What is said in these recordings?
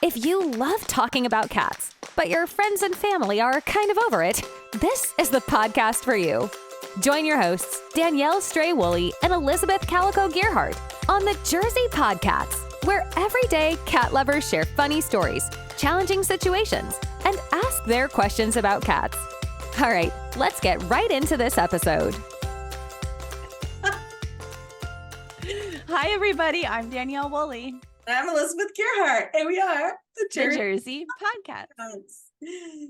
If you love talking about cats, but your friends and family are kind of over it, this is the podcast for you. Join your hosts, Danielle Stray Woolley and Elizabeth Calico Gearhart, on the Jersey PodCats, where everyday cat lovers share funny stories, challenging situations, and ask their questions about cats. All right, let's get right into this episode. Hi, everybody. I'm Danielle Woolley. I'm Elizabeth Gearhart, and we are the Jersey PodCats.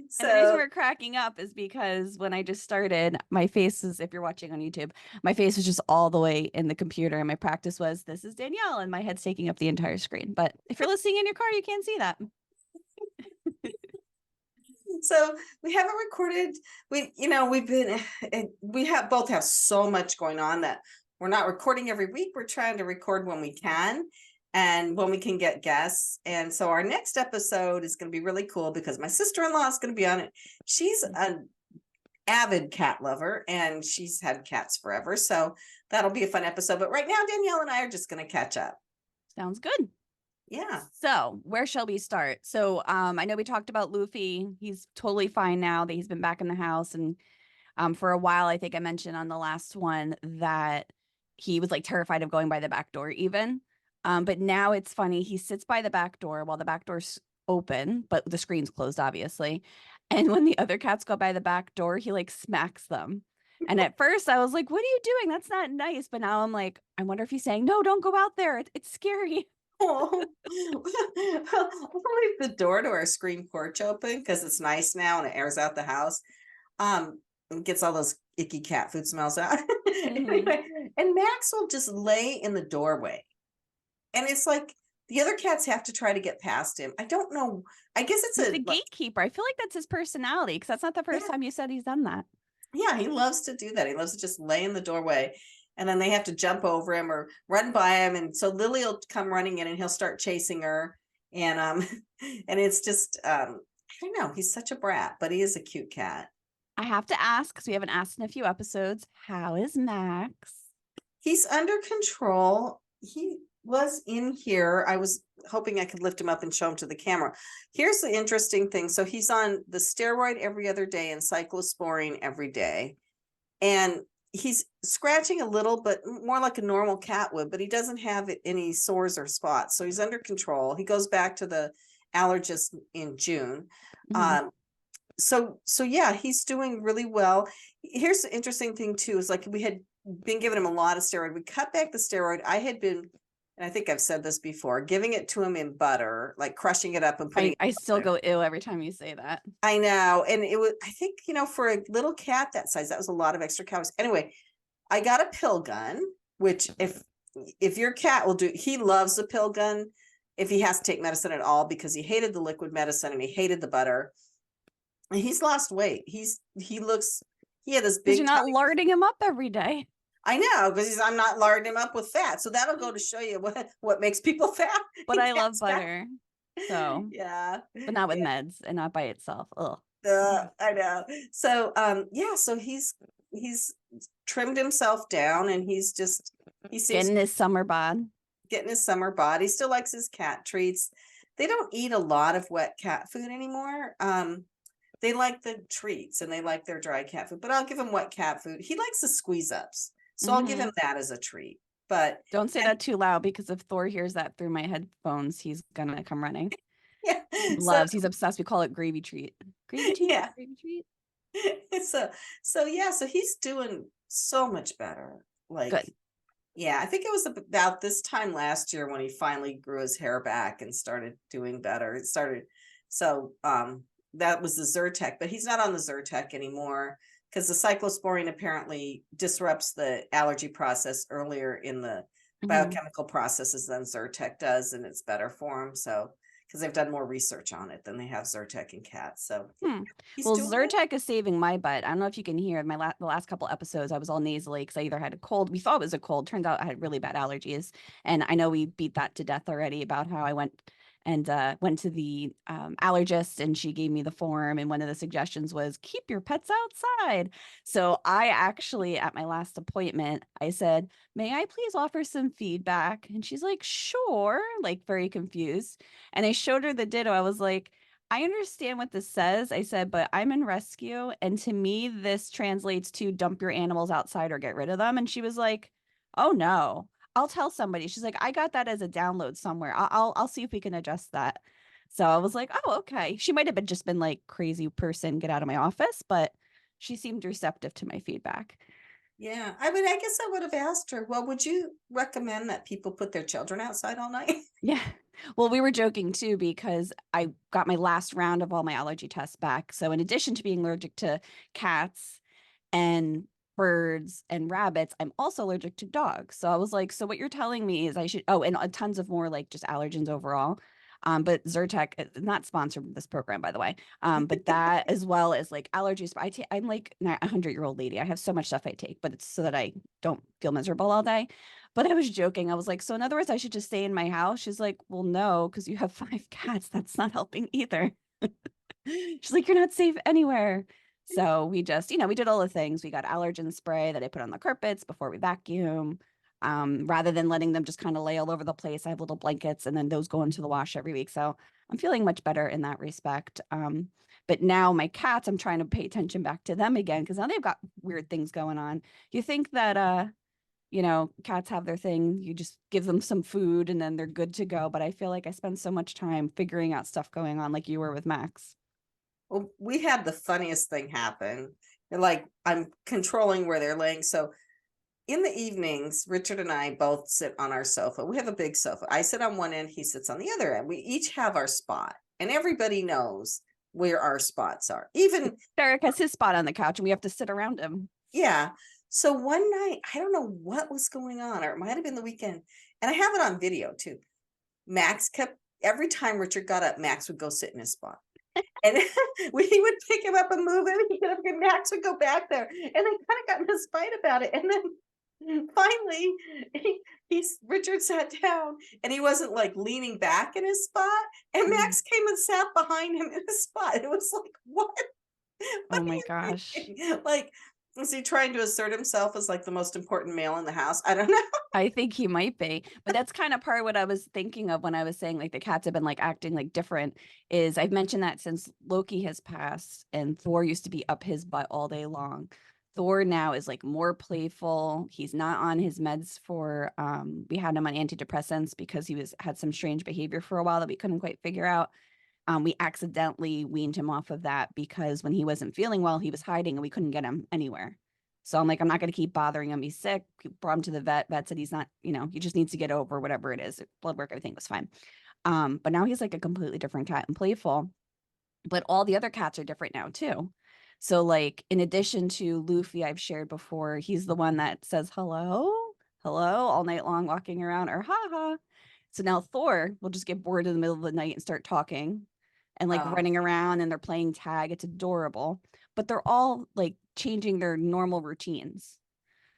So, and the reason we're cracking up is because when I just started, my face is, if you're watching on YouTube, my face was just all the way in the computer, and my practice was, this is Danielle, and my head's taking up the entire screen. But if you're listening in your car, you can't see that. So we haven't recorded. We both have so much going on that we're not recording every week. We're trying to record when we can. And when we can get guests. And so our next episode is going to be really cool because my sister-in-law is going to be on it. She's an avid cat lover and she's had cats forever. So that'll be a fun episode. But right now, Danielle and I are just going to catch up. Sounds good. Yeah. So where shall we start? So I know we talked about Luffy. He's totally fine now that he's been back in the house. And for a while, I think I mentioned on the last one that he was like terrified of going by the back door even. But now it's funny. He sits by the back door while the back door's open, but the screen's closed, obviously. And when the other cats go by the back door, he like smacks them. And at first I was like, what are you doing? That's not nice. But now I'm like, I wonder if he's saying, no, don't go out there. It's scary. Oh, I'll leave the door to our screen porch open because it's nice now and it airs out the house. It gets all those icky cat food smells out. Anyway, and Max will just lay in the doorway. And it's like the other cats have to try to get past him. I don't know. I guess it's the gatekeeper. I feel like that's his personality because that's not the first time you said he's done that. Yeah, he loves to do that. He loves to just lay in the doorway and then they have to jump over him or run by him. And so Lily will come running in and he'll start chasing her. And and it's just I don't know. He's such a brat, but he is a cute cat. I have to ask because we haven't asked in a few episodes. How is Max? He's under control. He was in here. I was hoping I could lift him up and show him to the camera. Here's the interesting thing. So he's on the steroid every other day and cyclosporine every day. And he's scratching a little, but more like a normal cat would, but he doesn't have any sores or spots. So he's under control. He goes back to the allergist in June. So yeah, he's doing really well. Here's the interesting thing too, is like we had been giving him a lot of steroid. We cut back the steroid. I had been, and I think I've said this before, giving it to him in butter, like crushing it up and putting I still go ew every time you say that. I know. And it was, I think, for a little cat that size, that was a lot of extra calories. Anyway, I got a pill gun, which if your cat will do, he loves the pill gun if he has to take medicine at all, because he hated the liquid medicine and he hated the butter. And he's lost weight. He had this big. You're not larding him up every day. I know, because I'm not larding him up with fat. So that'll go to show you what makes people fat. But I love butter. So yeah. But not with meds and not by itself. Ugh. I know. So so he's trimmed himself down and he seems getting his summer bod. He still likes his cat treats. They don't eat a lot of wet cat food anymore. They like the treats and they like their dry cat food, but I'll give him wet cat food. He likes the squeeze ups. So I'll give him that as a treat. But don't say that too loud, because if Thor hears that through my headphones, he's gonna come running. Yeah. He's obsessed. We call it gravy treat. Gravy treat. Yeah. Gravy treat. So he's doing so much better. Like, good. Yeah, I think it was about this time last year when he finally grew his hair back and started doing better. That was the Zyrtec, but he's not on the Zyrtec anymore because the cyclosporine apparently disrupts the allergy process earlier in the biochemical processes than Zyrtec does, and it's better for him. So, because they've done more research on it than they have Zyrtec in cats. So, well, Zyrtec is saving my butt. I don't know if you can hear the last couple episodes. I was all nasally because I either had a cold. We thought it was a cold. Turns out I had really bad allergies, and I know we beat that to death already about how I went and went to the allergist, and she gave me the form. And one of the suggestions was keep your pets outside. So I actually, at my last appointment, I said, may I please offer some feedback? And she's like, sure, like very confused. And I showed her the ditto. I was like, I understand what this says. I said, but I'm in rescue. And to me, this translates to dump your animals outside or get rid of them. And she was like, oh no, I'll tell somebody. She's like, I got that as a download somewhere. I'll see if we can adjust that. So I was like, oh, okay. She might have been like crazy person, get out of my office, but she seemed receptive to my feedback. Yeah, I guess I would have asked her, well, would you recommend that people put their children outside all night? Yeah. Well, we were joking too, because I got my last round of all my allergy tests back. So in addition to being allergic to cats and birds and rabbits, I'm also allergic to dogs. So I was like, so what you're telling me is I should, oh, and tons of more like just allergens overall. But Zyrtec, not sponsored with this program, by the way. But that as well as like allergies. I'm like a 100-year-old lady. I have so much stuff I take, but it's so that I don't feel miserable all day. But I was joking. I was like, so in other words, I should just stay in my house. She's like, well, no, because you have 5 cats. That's not helping either. She's like, you're not safe anywhere. So we just, we did all the things. We got allergen spray that I put on the carpets before we vacuum. Rather than letting them just kind of lay all over the place, I have little blankets and then those go into the wash every week. So I'm feeling much better in that respect. But now my cats, I'm trying to pay attention back to them again, because now they've got weird things going on. You think that, cats have their thing. You just give them some food and then they're good to go. But I feel like I spend so much time figuring out stuff going on, like you were with Max. Well, we had the funniest thing happen. Like, I'm controlling where they're laying. So in the evenings, Richard and I both sit on our sofa. We have a big sofa. I sit on one end, he sits on the other end. We each have our spot, and everybody knows where our spots are. Even Derek has his spot on the couch and we have to sit around him. yeah. So one night, I don't know what was going on, or it might have been the weekend, and I have it on video too. Max kept, every time Richard got up, Max would go sit in his spot. And we would pick him up and move him, he'd get up and Max would go back there. And they kind of got in a fight about it. And then finally, Richard sat down and he wasn't like leaning back in his spot. And Max came and sat behind him in his spot. It was like, what? Oh my gosh. Like, is he trying to assert himself as like the most important male in the house? I don't know. I think he might be, but that's kind of part of what I was thinking of when I was saying like the cats have been like acting like different. Is I've mentioned that since Loki has passed and Thor used to be up his butt all day long. Thor now is like more playful. He's not on his meds for we had him on antidepressants because he had some strange behavior for a while that we couldn't quite figure out. We accidentally weaned him off of that because when he wasn't feeling well, he was hiding and we couldn't get him anywhere. So I'm like, I'm not going to keep bothering him. He's sick. We brought him to the vet. Vet said he's not, he just needs to get over whatever it is. Blood work, everything was fine. But now he's like a completely different cat and playful. But all the other cats are different now too. So like, in addition to Luffy, I've shared before, he's the one that says hello, hello all night long, walking around, or ha ha. So now Thor will just get bored in the middle of the night and start talking and like running around, and they're playing tag. It's adorable. But they're all like changing their normal routines.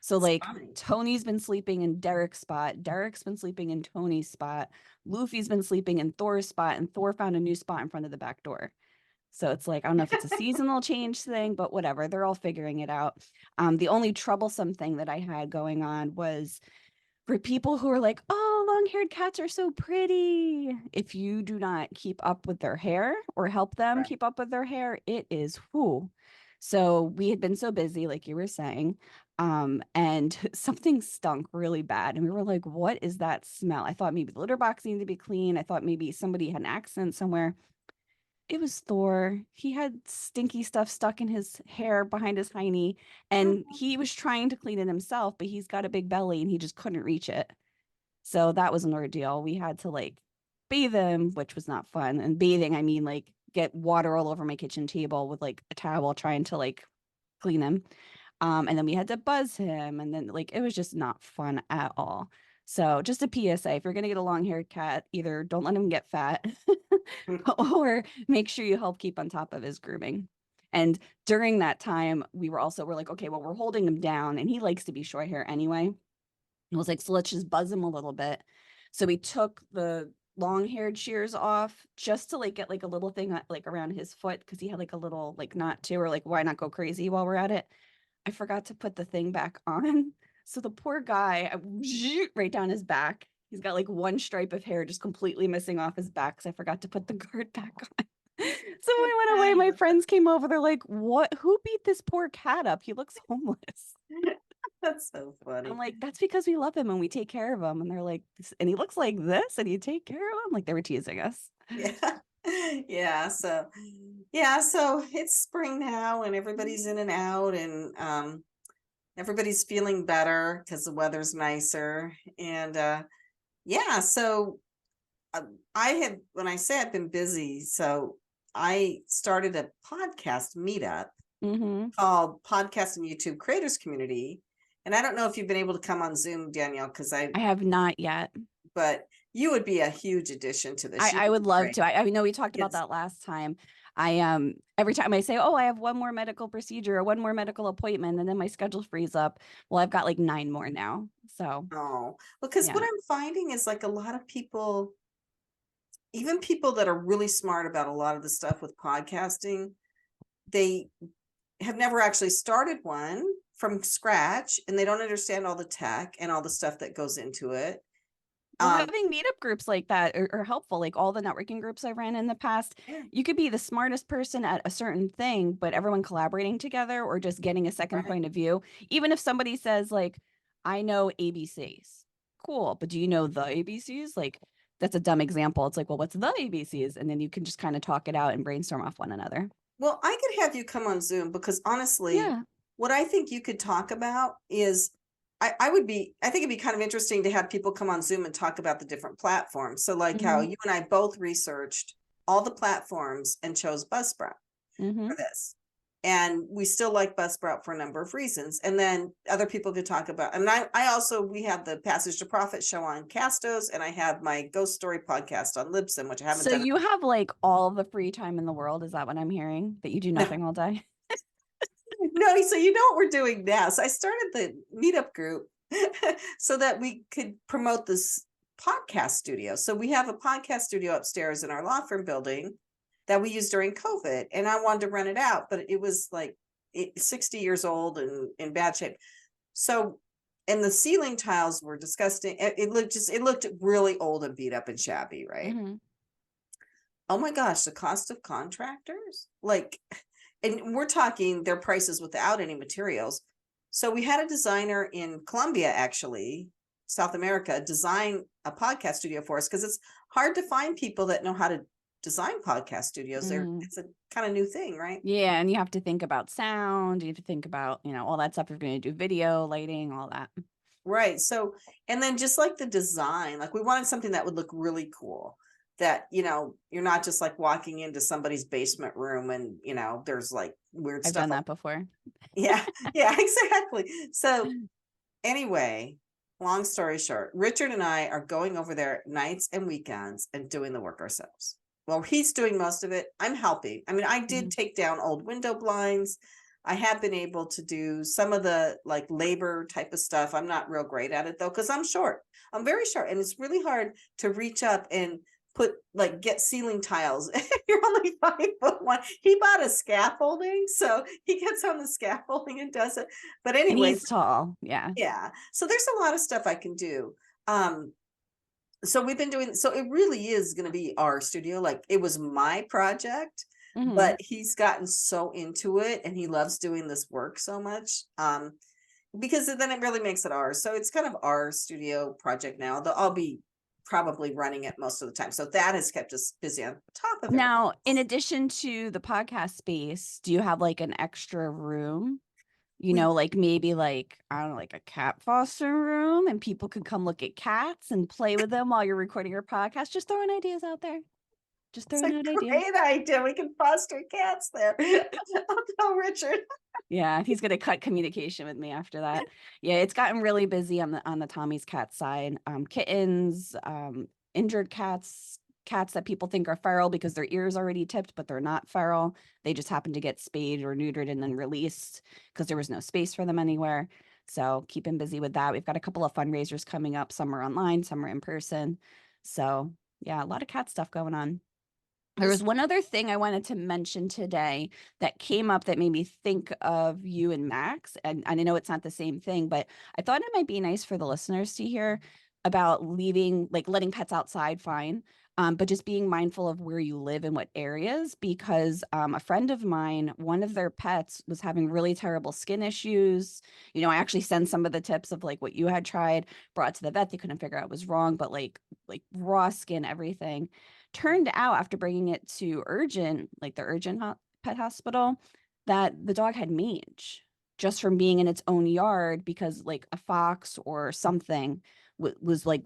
So like Tony's been sleeping in Derek's spot. Derek's been sleeping in Tony's spot. Luffy's been sleeping in Thor's spot, and Thor found a new spot in front of the back door. So it's like, I don't know if it's a seasonal change thing, but whatever. They're all figuring it out. The only troublesome thing that I had going on was for people who are like, oh, long-haired cats are so pretty. If you do not keep up with their hair or help them keep up with their hair, it is whoo. So we had been so busy, like you were saying, and something stunk really bad. And we were like, what is that smell? I thought maybe the litter box needed to be clean. I thought maybe somebody had an accident somewhere. It was Thor. He had stinky stuff stuck in his hair behind his hiney, and he was trying to clean it himself, but he's got a big belly and he just couldn't reach it. So that was an ordeal. We had to like bathe him, which was not fun. And bathing, I mean like get water all over my kitchen table with like a towel trying to like clean him. And then we had to buzz him, and then like it was just not fun at all. So just a PSA, if you're going to get a long-haired cat, either don't let him get fat or make sure you help keep on top of his grooming. And during that time, we're like, okay, well, we're holding him down and he likes to be short hair anyway. I was like, so let's just buzz him a little bit. So we took the long haired shears off just to like get like a little thing like around his foot because he had like a little like knot too, or like why not go crazy while we're at it. I forgot to put the thing back on. So the poor guy, right down his back. He's got like one stripe of hair just completely missing off his back because I forgot to put the guard back on. So when I went away, my friends came over. They're like, "What? Who beat this poor cat up? He looks homeless." That's so funny. I'm like, "That's because we love him and we take care of him." And they're like, "And he looks like this, and you take care of him?" Like they were teasing us. Yeah. So it's spring now and everybody's in and out, and everybody's feeling better because the weather's nicer. And so when I say I've been busy, so I started a podcast meetup called Podcast and YouTube Creators Community. And I don't know if you've been able to come on Zoom, Danielle, because I have not yet. But you would be a huge addition to this. I would love to. I know we talked about that last time. I every time I say, "Oh, I have one more medical procedure or one more medical appointment," and then my schedule frees up. Well, I've got like 9 more now. So because what I'm finding is like a lot of people, even people that are really smart about a lot of the stuff with podcasting, they have never actually started one from scratch, and they don't understand all the tech and all the stuff that goes into it. Well, having meetup groups like that are helpful. Like all the networking groups I ran in the past, you could be the smartest person at a certain thing, but everyone collaborating together or just getting a second point of view. Even if somebody says like, "I know ABCs," cool, but do you know the ABCs? Like that's a dumb example. It's like, well, what's the ABCs? And then you can just kind of talk it out and brainstorm off one another. Well, I could have you come on Zoom because honestly, what I think you could talk about is I think it'd be kind of interesting to have people come on Zoom and talk about the different platforms. So like how you and I both researched all the platforms and chose Buzzsprout for this. And we still like Buzzsprout for a number of reasons. And then other people could talk about, and we have the Passage to Profit show on Castos, and I have my Ghost Story podcast on Libsyn, which I haven't done. So you have like all the free time in the world. Is that what I'm hearing? That you do nothing all day? No, so you know what we're doing now. So I started the meetup group so that we could promote this podcast studio. So we have a podcast studio upstairs in our law firm building that we used during COVID, and I wanted to rent it out, but it was like 60 years old and in bad shape. So, and the ceiling tiles were disgusting. It looked really old and beat up and shabby, right? Oh my gosh, the cost of contractors, and we're talking their prices without any materials. So we had a designer in Colombia, actually, South America, design a podcast studio for us because it's hard to find people that know how to design podcast studios. It's a kind of new thing, right? Yeah, and you have to think about sound. You have to think about, all that stuff. You're going to do video, lighting, all that. Right. So, and then just like the design, like we wanted something that would look really cool. That, you're not just like walking into somebody's basement room and, there's like weird stuff. I've done that before. Yeah, exactly. So anyway, long story short, Richard and I are going over there nights and weekends and doing the work ourselves. Well, he's doing most of it. I'm helping. I mean, I did take down old window blinds. I have been able to do some of the like labor type of stuff. I'm not real great at it though, because I'm short. I'm very short. And it's really hard to reach up and get ceiling tiles. You're only 5'1". He bought a scaffolding, so he gets on the scaffolding and does it. But anyway, he's tall. Yeah. So there's a lot of stuff I can do. So we've been doing, so it really is going to be our studio. Like it was my project, but he's gotten so into it and he loves doing this work so much. Because then it really makes it ours. So it's kind of our studio project now. I'll be probably running it most of the time. So that has kept us busy on top of it. Now, in addition to the podcast space, do you have like an extra room? Like maybe like, I don't know, like a cat foster room, and people could come look at cats and play with them while you're recording your podcast. Just throwing ideas out there. Just throwing out ideas. Great idea. We can foster cats there. I'll tell Richard. Yeah, he's gonna cut communication with me after that. Yeah, it's gotten really busy on the Tommy's cat side. Kittens, injured cats that people think are feral because their ears already tipped, but they're not feral. They just happen to get spayed or neutered and then released because there was no space for them anywhere. So keeping busy with that. We've got a couple of fundraisers coming up. Some are online, some are in person. So Yeah, a lot of cat stuff going on. There was one other thing I wanted to mention today that came up that made me think of you and Max. And I know it's not the same thing, but I thought it might be nice for the listeners to hear about letting pets outside, fine. But just being mindful of where you live and what areas, because a friend of mine, one of their pets was having really terrible skin issues. I actually sent some of the tips of like what you had tried, brought to the vet. They couldn't figure out what was wrong, but like raw skin, everything. Turned out after bringing it to the urgent pet hospital, that the dog had mange just from being in its own yard because like a fox or something was like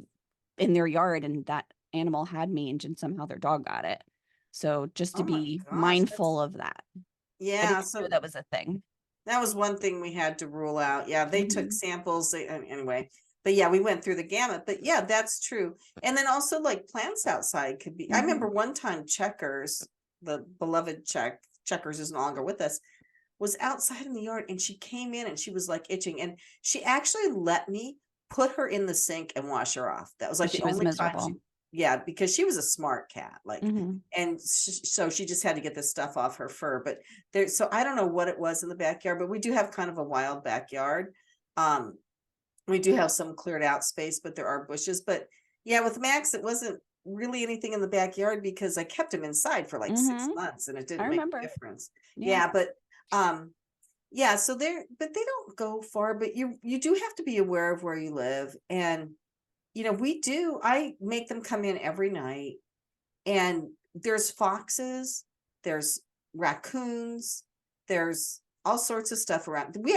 in their yard and that animal had mange and somehow their dog got it. So just to Oh my be gosh, mindful of that. I yeah. didn't know So that was a thing. that was one thing we had to rule out. Yeah, they took Mhm. samples anyway. But yeah, we went through the gamut. But yeah, that's true. And then also like plants outside could be. I remember Mhm. one time Checkers, the beloved Checkers is no longer with us, was outside in the yard and she came in and she was like itching and she actually let me put her in the sink and wash her off. That was like the She was only time miserable. yeah, because she was a smart cat, like, Mhm. and so she just had to get this stuff off her fur. But there, so I don't know what it was in the backyard, but we do have kind of a wild backyard. Um, we do have some cleared out space, but there are bushes. But yeah, with Max, it wasn't really anything in the backyard because I kept him inside for like 6 Mhm. months and it I didn't make a remember. difference. Yeah. Yeah, but yeah, so but they don't go far, but you do have to be aware of where you live. And I make them come in every night, and there's foxes, there's raccoons, there's all sorts of stuff around. We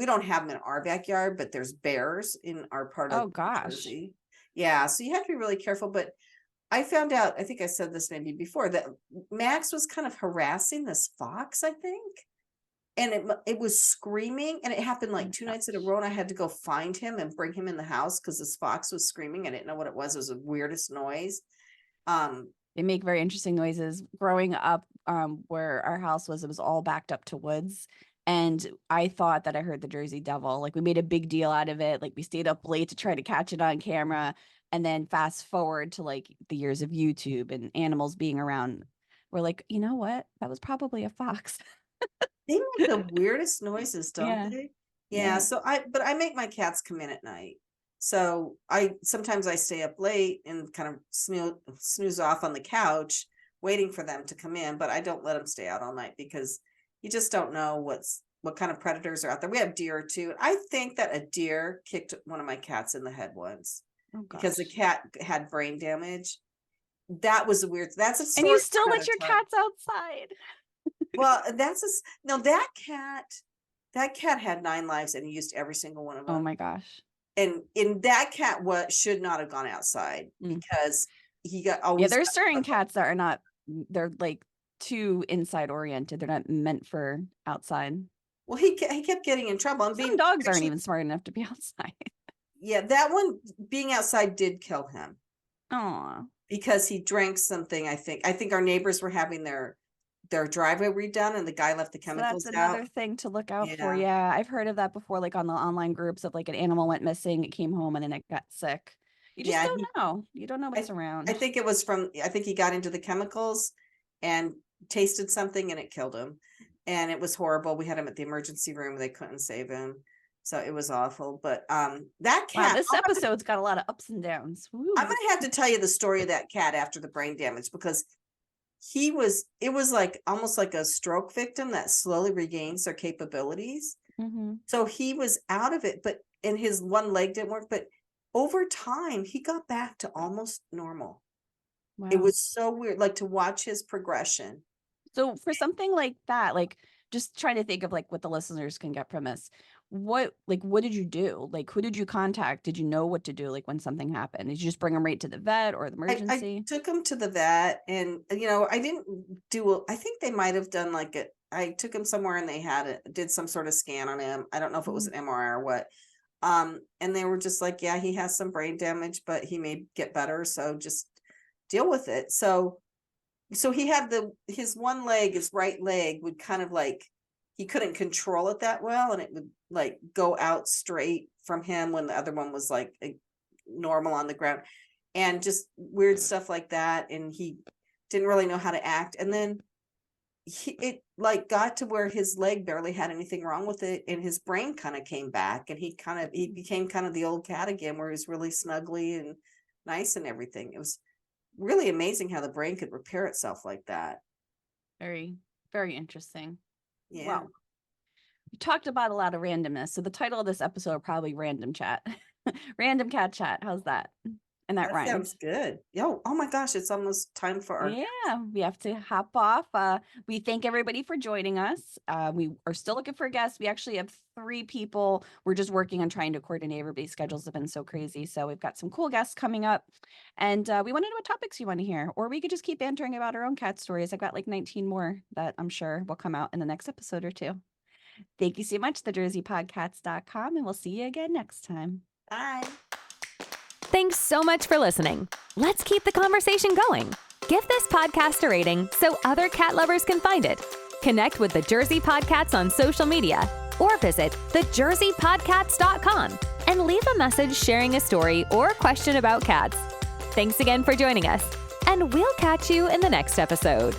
don't have them in our backyard, but there's bears in our part of Oh gosh. Jersey. Yeah, so you have to be really careful. But I found out, I think I said this maybe before, that Max was kind of harassing this fox, I think. And it was screaming, and it happened Oh like my 2 nights in a gosh. row, and I had to go find him and bring him in the house because this fox was screaming. I didn't know what it was. It was the weirdest noise. Um, They make very interesting noises. Growing up, where our house was, it was all backed up to woods. And I thought that I heard the Jersey Devil. Like we made a big deal out of it. Like we stayed up late to try to catch it on camera. And then fast forward to like the years of YouTube and animals being around. We're like, you know what? That was probably a fox. they make the weirdest noises, don't Yeah. they? Yeah, Yeah. so I make my cats come in at night. So I sometimes I stay up late and kind of snooze off on the couch waiting for them to come in, but I don't let them stay out all night because you just don't know what kind of predators are out there. We have deer too. I think that a deer kicked one of my cats in the head once Oh because the gosh. cat had brain damage. That was a weird. That's a And you story still for let another your time. cats outside. Well, no, that cat had 9 lives and he used every single one of Oh them. my gosh. And in that cat should not have gone outside Mm. because Yeah, always there's got certain trouble. cats that are not, they're like too inside oriented. They're not meant for outside. Well, he kept getting in trouble and Some being dogs aren't actually, even smart enough to be outside. yeah, that one being outside did kill him Aw. because he drank something. I think our neighbors were having their driveway redone and the guy left the So that's chemicals another out. thing to look out for. Yeah. Yeah, I've heard of that before, like on the online groups of like an animal went missing, it came home and then it got sick. You just Yeah, don't know. You don't know what's I I around. think it was I think he got into the chemicals and tasted something and it killed him. And it was horrible. We had him at the emergency room. They couldn't save him. So it was awful. But that Wow, cat, this episode's got a lot of ups and downs. I'm Woo. gonna have to tell you the story of that cat after the brain damage because it was like almost like a stroke victim that slowly regains their capabilities. Mm-hmm. So he was out of it, but and his one leg didn't work, but over time he got back to almost normal. It Wow. was so weird, like to watch his progression. So for something like that, like just trying to think of like what the listeners can get from this, what did you do? Like who did you contact? Did you know what to do like when something happened? Did you just bring them right to the vet or the I emergency? took him to the vet and I didn't I think they might have done like it. I took him somewhere and they did some sort of scan on him. I don't know if it was Mhm. an MRI or what. And they were just like, yeah, he has some brain damage, but he may get better. So just deal with it. So he had his one leg, his right leg would kind of like, he couldn't control it that well. And it would like go out straight from him when the other one was like normal on the ground. and just weird stuff like that. And he didn't really know how to act. And then it like got to where his leg barely had anything wrong with it, and his brain kind of came back, and he became kind of the old cat again, where he's really snuggly and nice and everything. It was really amazing how the brain could repair itself like that. Very, very interesting. Yeah. Wow. We talked about a lot of randomness. So the title of this episode probably Random Chat. Random Cat Chat. How's that? And that rhymes. Sounds good. Yo, oh my gosh, it's almost time for our We have to hop off. We thank everybody for joining us. We are still looking for guests. We actually have 3 people. We're just working on trying to coordinate. Everybody's schedules have been so crazy. So we've got some cool guests coming up. And we want to know what topics you want to hear. Or we could just keep bantering about our own cat stories. I've got like 19 more that I'm sure will come out in the next episode or 2. Thank you so much, thejerseypodcats.com, and we'll see you again next time. Bye. Thanks so much for listening. Let's keep the conversation going. Give this podcast a rating so other cat lovers can find it. Connect with the Jersey PodCats on social media or visit thejerseypodcats.com and leave a message sharing a story or question about cats. Thanks again for joining us, and we'll catch you in the next episode.